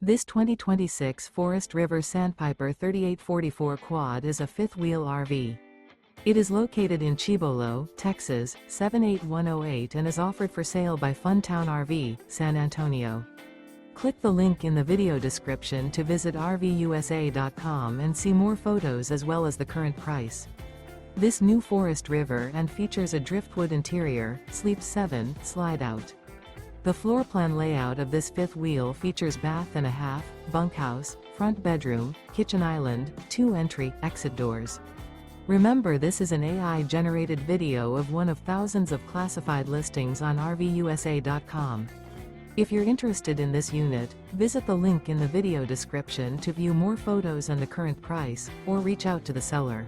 This 2026 Forest River Sandpiper 3844 quad is a fifth-wheel RV. It is located in Cibolo, Texas, 78108 and is offered for sale by Funtown RV, San Antonio. Click the link in the video description to visit RVUSA.com and see more photos as well as the current price. This new Forest River and features a driftwood interior, sleeps 7, slide-out. The floor plan layout of this fifth wheel features bath and a half, bunkhouse, front bedroom, kitchen island, 2 entry/exit doors. Remember, this is an AI-generated video of one of thousands of classified listings on RVUSA.com. If you're interested in this unit, visit the link in the video description to view more photos and the current price, or reach out to the seller.